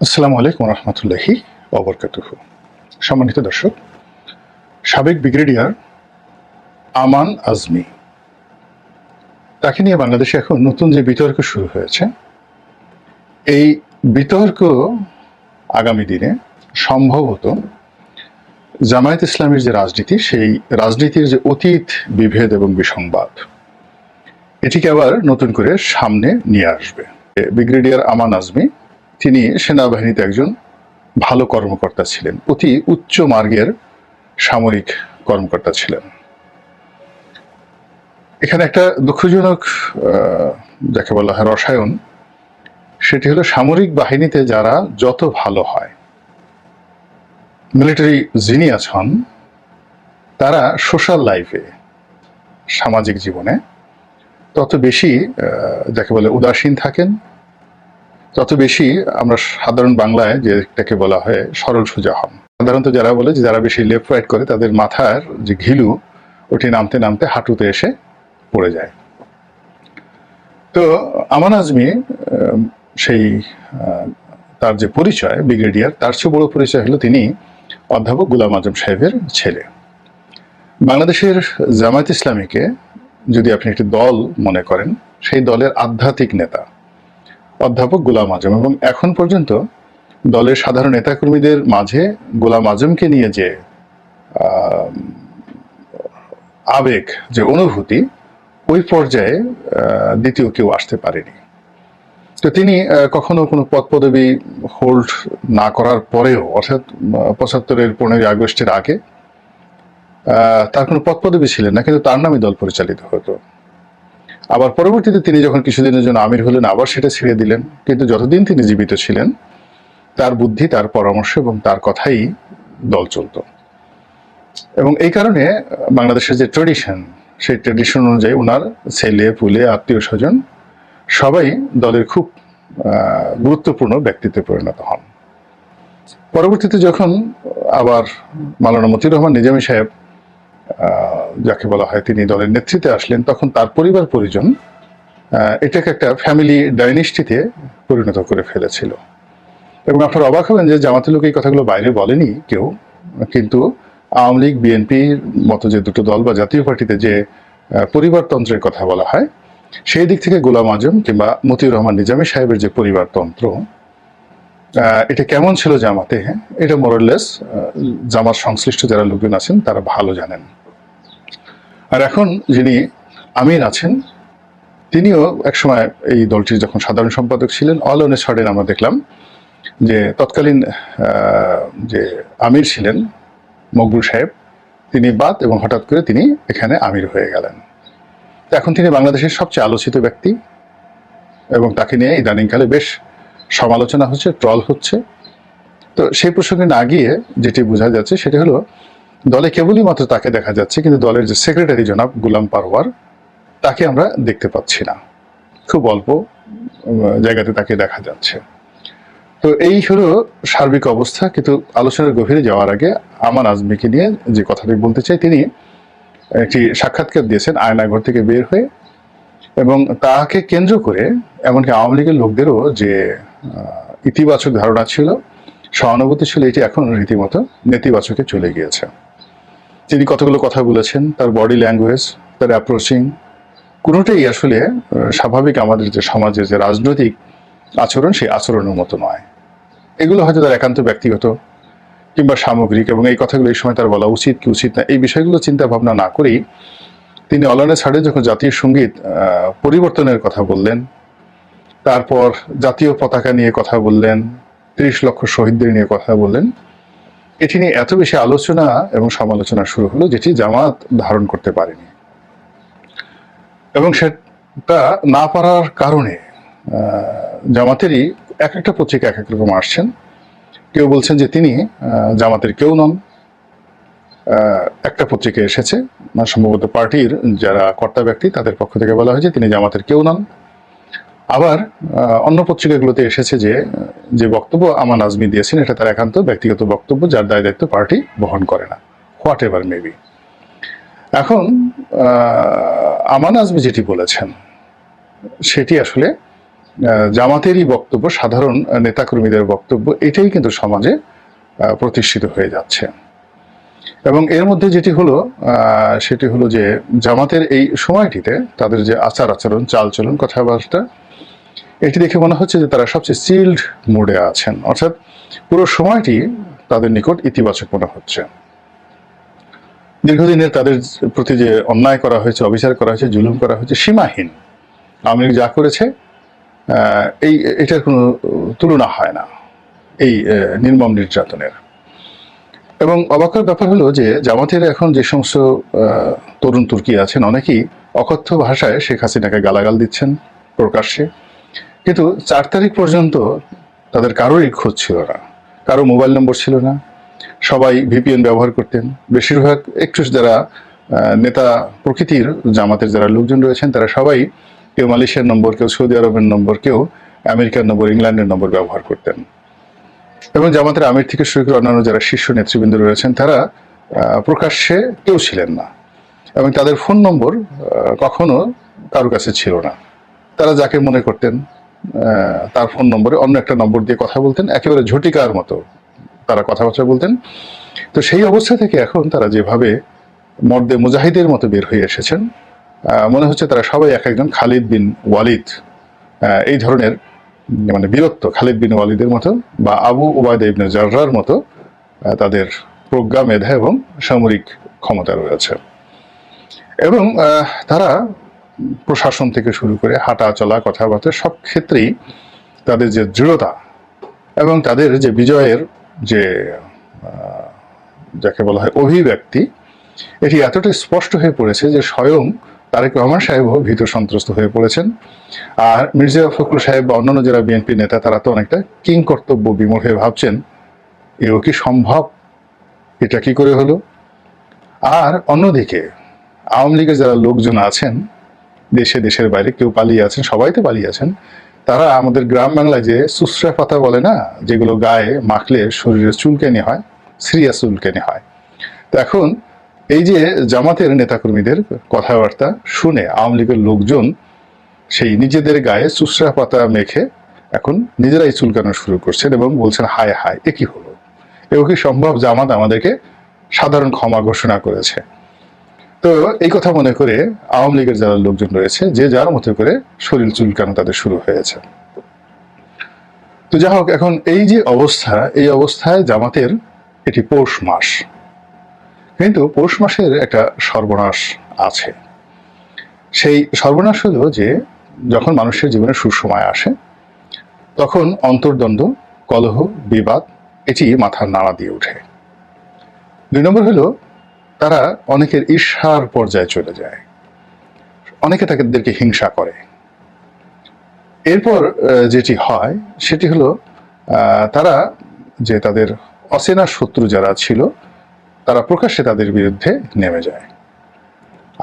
আসসালামু আলাইকুম রহমতুল্লাহি ওবরকাতুহু। সম্মানিত দর্শক, সাবেক ব্রিগেডিয়ার আমান আজমি, তাকে নিয়ে বাংলাদেশে এখন নতুন যে বিতর্ক শুরু হয়েছে, এই বিতর্ক আগামী দিনে সম্ভবত জামায়াত ইসলামের যে রাজনীতি, সেই রাজনীতির যে অতীত বিভেদ এবং বিসংবাদ, এটিকে আবার নতুন করে সামনে নিয়ে আসবে। ব্রিগেডিয়ার আমান আজমি, তিনি সেনাবাহিনীতে একজন ভালো কর্মকর্তা ছিলেন, অতি উচ্চ মার্গের সামরিক কর্মকর্তা ছিলেন। এখানে একটা দুঃখজনক যাকে বলা হয় রসায়ন, সেটি হলো সামরিক বাহিনীতে যারা যত ভালো হয়, মিলিটারি জিনিয়াস হন, তারা সোশ্যাল লাইফে, সামাজিক জীবনে তত বেশি যাকে বলে উদাসীন থাকেন, তত বেশি আমরা সাধারণ বাংলায় যেটাকে বলা হয় সরল সোজা হন। সাধারণত যারা বলে যে যারা বেশি লেফট রাইট করে, তাদের মাথার যে ঘিলু ওটি নামতে নামতে হাঁটুতে এসে পড়ে যায়। তো আমান আজমি সেই তার যে পরিচয় ব্রিগেডিয়ার, তার চেয়ে বড় পরিচয় হলো তিনি অধ্যাপক গোলাম আজম সাহেবের ছেলে। বাংলাদেশের জামায়াত ইসলামীকে যদি আপনি একটি দল মনে করেন, সেই দলের আধ্যাত্মিক নেতা অধ্যাপক গোলাম আজম, এবং এখন পর্যন্ত দলের সাধারণ নেতাকর্মীদের মাঝে গোলাম আজমকে নিয়ে যে আবেগ, যে অনুভূতি, ওই পর্যায়ে দ্বিতীয় কেউ আসতে পারেনি। তো তিনি কখনো কোনো পদ পদবি হোল্ড না করার পরেও, অর্থাৎ ৭৫-এর 15ই আগস্টের আগে তার কোনো পদ পদবি ছিলেন না, কিন্তু তার নামে দল পরিচালিত হতো। আবার পরবর্তীতে তিনি যখন কিছুদিনের জন্য আমির হলেন, আবার সেটা ছেড়ে দিলেন। কিন্তু যতদিন তিনি জীবিত ছিলেন, তার বুদ্ধি, তার পরামর্শ এবং তার কথাই দল চলত। এবং এই কারণে বাংলাদেশের যে ট্রেডিশন, সেই ট্রেডিশন অনুযায়ী ওনার ছেলে পুলে, আত্মীয় স্বজন সবাই দলের খুব গুরুত্বপূর্ণ ব্যক্তিত্বে পরিণত হন। পরবর্তীতে যখন আবার মাওলানা মতিউর রহমান নিজামী সাহেব, যাকে বলা হয়, তিনি দলের নেতৃত্বে আসলেন, তখন তার পরিবার পরিজন এটাকে একটা ফ্যামিলি ডাইনেস্টিতে পরিণত করে ফেলেছিল। এবং আপনারা অবাক হবেন যে জামাতের লোক এই কথাগুলো বাইরে বলেনি কেউ, কিন্তু আওয়ামী লীগ, বিএনপির মতো যে দুটো দল বা জাতীয় পার্টিতে যে পরিবারতন্ত্রের কথা বলা হয়, সেই দিক থেকে গোলাম আজম কিংবা মতিউর রহমান নিজামী সাহেবের যে পরিবারতন্ত্র, এটা কেমন ছিল জামাতে, এটা মোরলেস জামাত সংশ্লিষ্ট যারা লোকজন আছেন তারা ভালো জানেন। আর এখন যিনি আমির আছেন, তিনিও একসময় এই দলটির যখন সাধারণ সম্পাদক ছিলেন, অল অন এ সাডেন আমরা দেখলাম যে তৎকালীন যে আমির ছিলেন মকবুল সাহেব, তিনি বাদ, এবং হঠাৎ করে তিনি এখানে আমির হয়ে গেলেন। এখন তিনি বাংলাদেশের সবচেয়ে আলোচিত ব্যক্তি, এবং তাকে নিয়ে ইদানিংকালে বেশ সমালোচনা হচ্ছে, ট্রল হচ্ছে। তো সেই প্রসঙ্গে না গিয়ে যেটি বোঝা যাচ্ছে সেটা হলো, দলে কেবলই মাত্র তাকে দেখা যাচ্ছে, কিন্তু দলের যে সেক্রেটারি জনাব গোলাম পারওয়ার, তাকে আমরা দেখতে পাচ্ছি না। খুব অল্প জায়গাতে তাকে দেখা যাচ্ছে। তো এই হলো সার্বিক অবস্থা। কিন্তু আলোচনার গভীরে যাওয়ার আগে আমান আজমিকে নিয়ে যে কথাটি বলতে চাই, তিনি একটি সাক্ষাৎকার দিয়েছেন আয়নাঘর থেকে বের হয়ে, এবং তাকে কেন্দ্র করে এমনকি আওয়ামী লীগের লোকদেরও যে ইতিবাচক ধারণা ছিল, সহানুভূতি ছিল, এটি এখন রীতিমতো নেতিবাচকে চলে গিয়েছে। তিনি কতগুলো কথা বলেছেন, তার বডি ল্যাঙ্গুয়েজ, তার অ্যাপ্রোচিং, কোনোটাই আসলে স্বাভাবিক আমাদের যে সমাজের যে রাজনৈতিক আচরণ, সেই আচরণের মতো নয়। এগুলো হয়তো তার একান্ত ব্যক্তিগত কিংবা সামগ্রিক, এবং এই কথাগুলো এই সময় তার বলা উচিত কি উচিত না, এই বিষয়গুলো চিন্তা ভাবনা না করেই তিনি অলানে ছাড়ে যখন জাতীয় সঙ্গীত পরিবর্তনের কথা বললেন, তারপর জাতীয় পতাকা নিয়ে কথা বললেন, ৩০ লক্ষ শহীদদের নিয়ে কথা বললেন, এটি নিয়ে এত বেশি আলোচনা এবং সমালোচনা শুরু হলো, যেটি জামাত ধারণ করতে পারেনি। এবং সেটা না পারার কারণে জামাতেরই এক একটা পত্রিকা এক এক রকম আসছেন। কেউ বলছেন যে তিনি জামাতের কেউ নন। একটা পত্রিকা এসেছে, সম্ভবত পার্টির যারা কর্তা ব্যক্তি, তাদের পক্ষ থেকে বলা হয়েছে তিনি জামাতের কেউ নন। আবার অন্য পত্রিকাগুলোতে এসেছে যে বক্তব্য আমান আজমি দিয়েছেন, এটা তার একান্ত ব্যক্তিগত বক্তব্য, যার দায় দায়িত্ব পার্টি বহন করে না, হোয়াট এভার মেবি। এখন আমান আজমি যেটি বলেছেন সেটি আসলে জামাতেরই বক্তব্য, সাধারণ নেতাকর্মীদের বক্তব্য, এটাই কিন্তু সমাজে প্রতিষ্ঠিত হয়ে যাচ্ছে। এবং এর মধ্যে যেটি হলো সেটি হলো যে জামাতের এই সময়টিতে তাদের যে আচার আচরণ, চালচলন, কথাবার্তা, এটি দেখে মনে হচ্ছে যে তারা সবচেয়ে চিল্ড মুডে আছেন, অর্থাৎ পুরো সময়টি তাদের নিকট ইতিবাচক মনে হচ্ছে। দীর্ঘদিনের তাদের প্রতি যে অন্যায় করা হয়েছে, অবিচার করা হয়েছে, জুলুম করা হয়েছে সীমাহীন, আওয়ামী লীগ যা করেছে এটার কোনো তুলনা হয় না এই নির্মম নির্যাতনের। এবং অবাকের ব্যাপার হলো যে জামাতের এখন যে সমস্ত তরুণ তুর্কি আছেন, অনেকেই অকথ্য ভাষায় শেখ হাসিনাকে গালাগাল দিচ্ছেন প্রকাশ্যে, কিন্তু 4 তারিখ পর্যন্ত তাদের কারোরই খোঁজ ছিল না, কারো মোবাইল নম্বর ছিল না, সবাই ভিপিএন ব্যবহার করতেন। বেশিরভাগ একটু যারা নেতা প্রকৃতির জামাতের যারা লোকজন রয়েছেন তারা সবাই কেউ মালয়েশিয়ার নম্বর, কেউ সৌদি আরবের নম্বর, কেউ আমেরিকার নম্বর, ইংল্যান্ডের নম্বর ব্যবহার করতেন। এবং জামাতের আমির থেকে শুরু করে অন্যান্য যারা শীর্ষ নেতৃবৃন্দ রয়েছেন তারা প্রকাশ্যে কেউ ছিলেন না, এবং তাদের ফোন নম্বর কখনো কারো কাছে ছিল না। তারা যাকে মনে করতেন তার ফোন নম্বরে অন্য একটা নম্বর দিয়ে কথা বলতেন, একেবারে ঝটিকার মতো তারা কথাবার্তা বলতেন। তো সেই অবস্থা থেকে এখন তারা যেভাবে মর্দে মুজাহিদের মতো বের হয়ে এসেছেন, মনে হচ্ছে তারা সবাই এক একজন খালিদ বিন ওয়ালিদ, এই ধরনের মানে বীরত্ব, খালিদ বিন ওয়ালিদের মতো বা আবু উবায়দা ইবনে জাররার মতো তাদের প্রজ্ঞা, মেধা এবং সামরিক ক্ষমতা রয়েছে। এবং তারা প্রশাসন থেকে শুরু করে হাঁটা চলা, কথাবার্তা সব ক্ষেত্রেই তাদের যে দৃঢ়তা এবং তাদের যে বিজয়ের যে যাকে বলা হয় অভিব্যক্তি, এটি এতটাই স্পষ্ট হয়ে পড়েছে যে স্বয়ং তারেক রহমান সাহেবও ভীত সন্ত্রস্ত হয়ে পড়েছেন। আর মির্জা ফখরুল সাহেব বা অন্যান্য যারা বিএনপি নেতা তারা তো অনেকটা কিং কর্তব্য বিমূঢ় হয়ে ভাবছেন এও কি সম্ভব, এটা কি করে হলো। আর অন্যদিকে আওয়ামী লীগের যারা লোকজন আছেন দেশে, দেশের বাইরে, কেউ পালিয়ে আছেন, সবাই তো পালিয়ে আছেন, তারা আমাদের গ্রাম বাংলায় যে সুসরা পাতা বলে না, যেগুলো গায়ে মাখলে শরীরে চুলকানি হয়, সিরিয়াস চুলকানি হয়, তো এখন এই যে জামাতের নেতাকর্মীদের কথাবার্তা শুনে আওয়ামী লীগের লোকজন সেই নিজেদের গায়ে সুসরা পাতা মেখে এখন নিজেরাই চুলকানো শুরু করছেন এবং বলছেন হায় হায় এ কি হলো, এও কি সম্ভব, জামাত আমাদেরকে সাধারণ ক্ষমা ঘোষণা করেছে। তো এই কথা মনে করে আওয়ামী লীগের যারা লোকজন রয়েছে যে যার মতো করে শরীর চুলকানো তাদের শুরু হয়েছে। তো যাই হোক, এখন এই যে অবস্থা, এই অবস্থায় জামাতের এটি পৌষ মাস, কিন্তু পৌষ মাসের একটা সর্বনাশ আছে। সেই সর্বনাশ হলো যে যখন মানুষের জীবনে সুসময় আসে তখন অন্তর্দ্বন্দ্ব, কলহ, বিবাদ এটি মাথার নাড়া দিয়ে ওঠে। 2 নম্বর হলো তারা অনেকের ঈর্ষার পর্যায়ে চলে যায়, অনেকে তাদেরকে হিংসা করে। এরপর যেটি হয় সেটি হলো তারা যে তাদের অচেনা শত্রু যারা ছিল তারা প্রকাশ্যে তাদের বিরুদ্ধে নেমে যায়।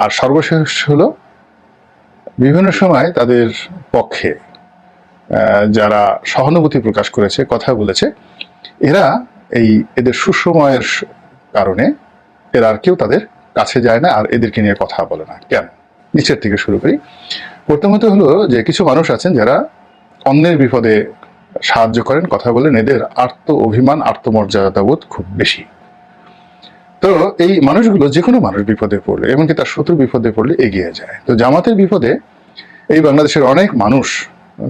আর সর্বশেষ হলো বিভিন্ন সময় তাদের পক্ষে যারা সহানুভূতি প্রকাশ করেছে, কথা বলেছে, এরা এদের সুসময়ের কারণে এরা আর কেউ তাদের কাছে যায় না আর এদেরকে নিয়ে কথা বলে না। কেন? নিচের থেকে শুরু করি। প্রথমত হলো যে কিছু মানুষ আছেন যারা অন্যের বিপদে সাহায্য করেন, কথা বলেন, এদের আত্ম অভিমান, আত্মমর্যাদাবোধ খুব বেশি। তো এই মানুষগুলো যে কোনো মানুষ বিপদে পড়লে, এমনকি তার শত্রু বিপদে পড়লে এগিয়ে যায়। তো জামাতের বিপদে এই বাংলাদেশের অনেক মানুষ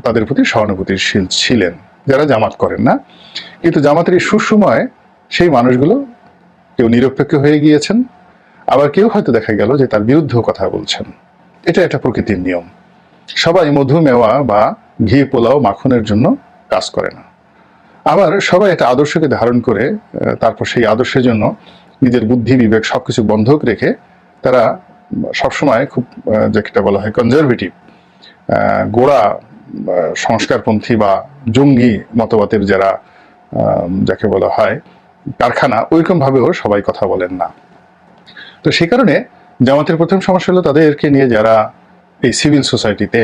তাদের প্রতি সহানুভূতিশীল ছিলেন যারা জামাত করেন না, কিন্তু জামাতের এই সুসময় সেই মানুষগুলো কেউ নিরপেক্ষ হয়ে গিয়েছেন, আবার কেউ হয়তো দেখা গেল যে তার বিরুদ্ধেও কথা বলছেন। এটা একটা প্রকৃতির নিয়ম। সবাই মধু মেওয়া বা ঘি পোলাও মাখনের জন্য কাজ করে না, আবার সবাই একটা আদর্শকে ধারণ করে তারপর সেই আদর্শের জন্য নিজের বুদ্ধি বিবেক সবকিছু বন্ধক রেখে তারা সবসময় খুব যেটা বলা হয় কনজারভেটিভ, গোড়া সংস্কারপন্থী বা জঙ্গি মতবাদের যারা যাকে বলা হয় কারখানা, ওইরকম ভাবেও সবাই কথা বলেন না। তো সেই কারণে জামাতের প্রথম সমস্যা হলো তাদেরকে নিয়ে যারা এই সিভিল সোসাইটিতে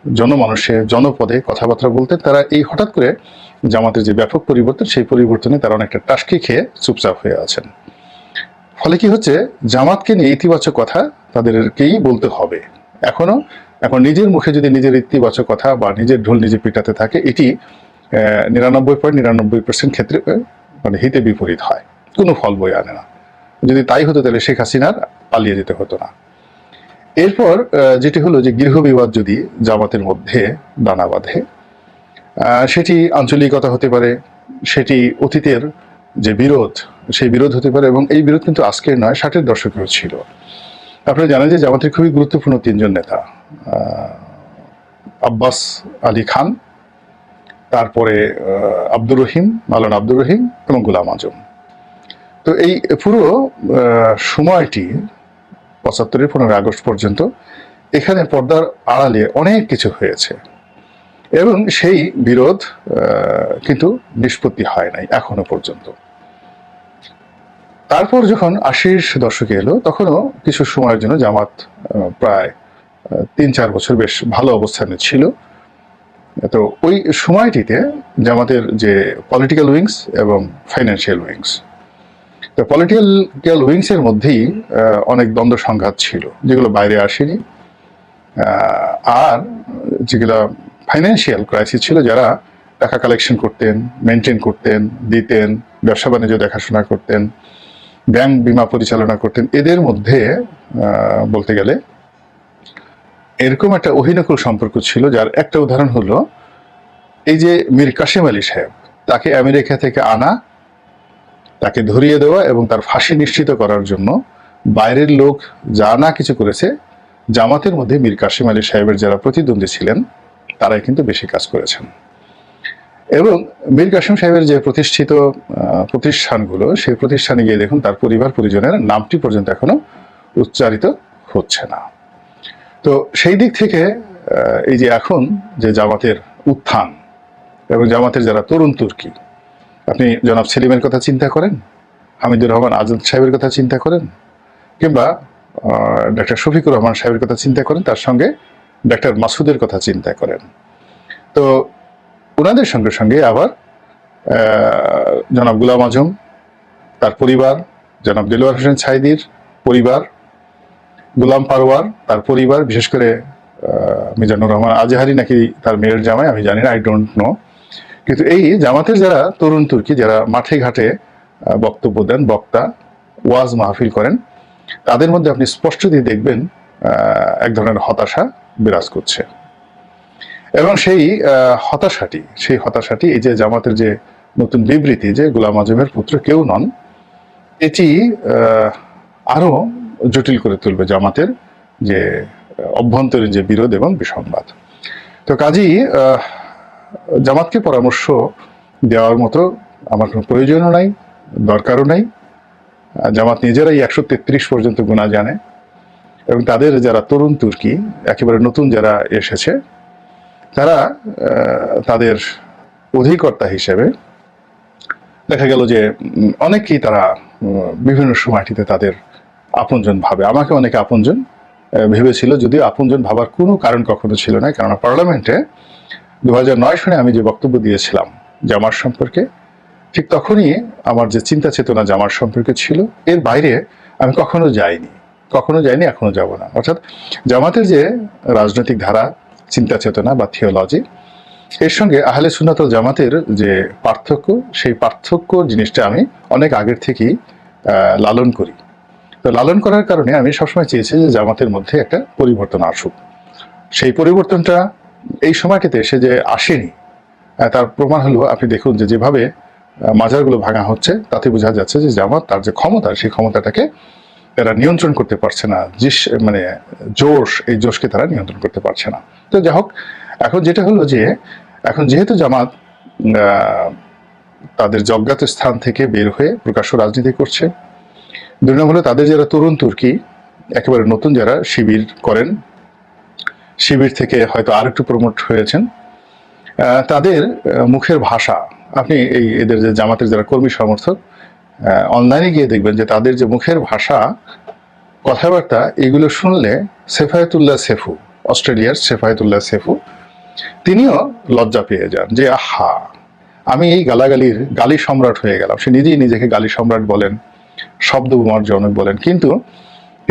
জনমানুষে জনপদে কথাবার্তা বলতেন, তারা এই হঠাৎ করে জামাতের যে ব্যাপক পরিবর্তন, সেই পরিবর্তনে তারা অনেকটা টাসকি খেয়ে চুপচাপ হয়ে আছেন। ফলে কি হচ্ছে, জামাতকে নিয়ে ইতিবাচক কথা তাদেরকেই বলতে হবে। এখনো এখন নিজের মুখে যদি নিজের ইতিবাচক কথা বা নিজের ঢোল নিজে পিটাতে থাকে, এটি 99.99% ক্ষেত্রে মানে হিতে বিপরীত হয়, কোনো ফল বয়ে আনে না। যদি তাই হতো তাহলে শেখ হাসিনার পালিয়ে যেতে হতো না। এরপর যেটি হলো যে গৃহবিবাদ যদি জামাতের মধ্যে দানা বাঁধে, সেটি আঞ্চলিকতা হতে পারে, সেটি অতীতের যে বিরোধ সেই বিরোধ হতে পারে, এবং এই বিরোধ কিন্তু আজকের নয়, 60-এর দশকেও ছিল। আপনারা জানেন যে জামাতের খুবই গুরুত্বপূর্ণ তিনজন নেতা, আব্বাস আলী খান, তারপরে আব্দুর রহিম, মাওলানা আব্দুর রহিম এবং গোলাম আজম। তো এই পুরো সময়টি 75-এর 15 আগস্ট পর্যন্ত এখানে পর্দার আড়ালে অনেক কিছু হয়েছে, এবং সেই বিরোধ কিন্তু নিষ্পত্তি হয় নাই এখনো পর্যন্ত। তারপর যখন 80-এর দশকে এলো, তখনও কিছু সময়ের জন্য জামাত প্রায় 3-4 বছর বেশ ভালো অবস্থানে ছিল। তো ওই সময়টিতে জামাতের যে পলিটিক্যাল উইংস এবং ফাইন্যান্সিয়াল উইংস, তো পলিটিক্যাল উইংস এর মধ্যেই অনেক দ্বন্দ্ব সংঘাত ছিল, যেগুলো বাইরে আসেনি। আর যেগুলো ফাইন্যান্সিয়াল ক্রাইসিস ছিল, যারা টাকা কালেকশন করতেন, মেনটেন করতেন, দিতেন, ব্যবসা বাণিজ্য দেখাশোনা করতেন, ব্যাংক বিমা পরিচালনা করতেন, এদের মধ্যে বলতে গেলে এরকম একটা অহিনকুল সম্পর্ক ছিল, যার একটা উদাহরণ হলো এই যে মীর কাসেম আলী সাহেব, তাকে আমেরিকা থেকে আনা, তাকে ধরিয়ে দেওয়া এবং তার ফাঁসি নিশ্চিত করার জন্য বাইরের লোক যা না কিছু করেছে, জামাতের মধ্যে মীর কাসেম আলী সাহেবের যারা প্রতিদ্বন্দ্বী ছিলেন তারাই কিন্তু বেশি কাজ করেছেন। এবং মীর কাসেম সাহেবের যে প্রতিষ্ঠিত প্রতিষ্ঠানগুলো, সেই প্রতিষ্ঠানে গিয়ে দেখুন তার পরিবার পরিজনের নামটি পর্যন্ত এখনো উচ্চারিত হচ্ছে না। তো সেই দিক থেকে এই যে এখন যে জামাতের উত্থান এবং জামাতের যারা তরুণ তুর্কি, আপনি জনাব সেলিমের কথা চিন্তা করেন, হামিদুর রহমান আজাদ সাহেবের কথা চিন্তা করেন, কিংবা ডক্টর শফিকুর রহমান সাহেবের কথা চিন্তা করেন, তার সঙ্গে ডক্টর মাসুদের কথা চিন্তা করেন। তো ওনাদের সঙ্গে সঙ্গে আবার জনাব গোলাম আজম, তার পরিবার, জনাব দেলোয়ার হোসেন সাইদির পরিবার, গোলাম পারওয়ার তার পরিবার, বিশেষ করে মিজানুর রহমান আজহারি নাকি তার মেয়ের জামাই, আমি জানি না, আই ডোন্ট নো। কিন্তু এই জামাতের যারা তরুণ তুর্কি, যারা মাঠে ঘাটে বক্তব্য দেন, বক্তা, ওয়াজ মাহফিল করেন, তাদের মধ্যে আপনি স্পষ্টতই দেখবেন এক ধরনের হতাশা বিরাজ করছে। এবং সেই হতাশাটি এই যে জামাতের যে নতুন বিবৃতি যে গোলাম আজমের পুত্র কেউ নন, এটি আরো জটিল করে তুলবে জামাতের যে অভ্যন্তরীণ যে বিরোধ এবং বিসংবাদ। তো কাজেই জামাতকে পরামর্শ দেওয়ার মতো আমার কোনো প্রয়োজনও নাই, দরকারও নাই। জামাত নিজেরাই 133 পর্যন্ত গোনা জানে, এবং তাদের যারা তরুণ তুর্কি, একেবারে নতুন যারা এসেছে, তারা তাদের অধিকর্তা হিসেবে দেখা গেল যে অনেকেই তারা বিভিন্ন সময়টিতে তাদের আপনজন ভাবে। আমাকে অনেকে আপনজন ভেবেছিল, যদিও আপনজন ভাবার কোনো কারণ কখনো ছিল না, কারণ পার্লামেন্টে 2009 সনে আমি যে বক্তব্য দিয়েছিলাম জামার সম্পর্কে, ঠিক তখনই আমার যে চিন্তা চেতনা জামার সম্পর্কে ছিল, এর বাইরে আমি কখনো যাইনি, এখনো যাব না। অর্থাৎ জামাতের যে রাজনৈতিক ধারা, চিন্তা চেতনা বা থিওলজি, এর সঙ্গে আহলে সুন্নাত ওয়াল জামাতের যে পার্থক্য, সেই পার্থক্য জিনিসটা আমি অনেক আগের থেকেই লালন করি। তো লালন করার কারণে আমি সবসময় চেয়েছি যে জামাতের মধ্যে একটা পরিবর্তন আসুক। সেই পরিবর্তনটা এই সময়টিতে এসে যে আসেনি, তার প্রমাণ হলো আপনি দেখুন যে যেভাবে মাজারগুলো ভাঙা হচ্ছে, তাতে বোঝা যাচ্ছে যে জামাত তার যে ক্ষমতা, সেই ক্ষমতাটাকে তারা নিয়ন্ত্রণ করতে পারছে না। মানে জোশ, এই জোশকে তারা নিয়ন্ত্রণ করতে পারছে না। তো যাই হোক, এখন যেটা হলো যে এখন যেহেতু জামাত তাদের জজ্ঞাত স্থান থেকে বের হয়ে প্রকাশ্য রাজনীতি করছে, দুই নম্বর হলো তাদের যারা তরুণ তুর্কি, একেবারে নতুন যারা শিবির করেন, শিবির থেকে হয়তো আরেকটু প্রমোট হয়েছেন, তাদের মুখের ভাষা, আপনি এদের যে জামাতের যারা কর্মী সমর্থক, অনলাইনে গিয়ে দেখবেন যে তাদের যে মুখের ভাষা, কথাবার্তা, এগুলো শুনলে সেফায়েতুল্লাহ সেফু, অস্ট্রেলিয়ার সেফায়েতুল্লাহ সেফু, তিনিও লজ্জা পেয়ে যান যে আহা, আমি এই গালি সম্রাট হয়ে গেলাম। সে নিজেই নিজেকে গালি সম্রাট বলেন, শব্দ বোমার জনক বলেন, কিন্তু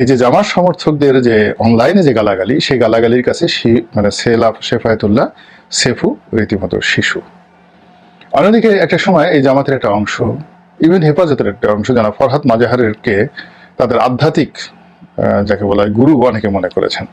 এই যে জামাত সমর্থকদের যে অনলাইনে যে গালাগালি, সেই গালাগালির কাছে মানে শেফায়েতুল্লাহ সেফু রীতিমতো শিশু। অন্যদিকে একটা সময় এই জামাতের একটা অংশ, ইভেন হেফাজতের একটা অংশ, যারা ফরহাদ মাজাহারকে তাদের আধ্যাত্মিক যাকে বলা হয় গুরু অনেকে মনে করেছেন।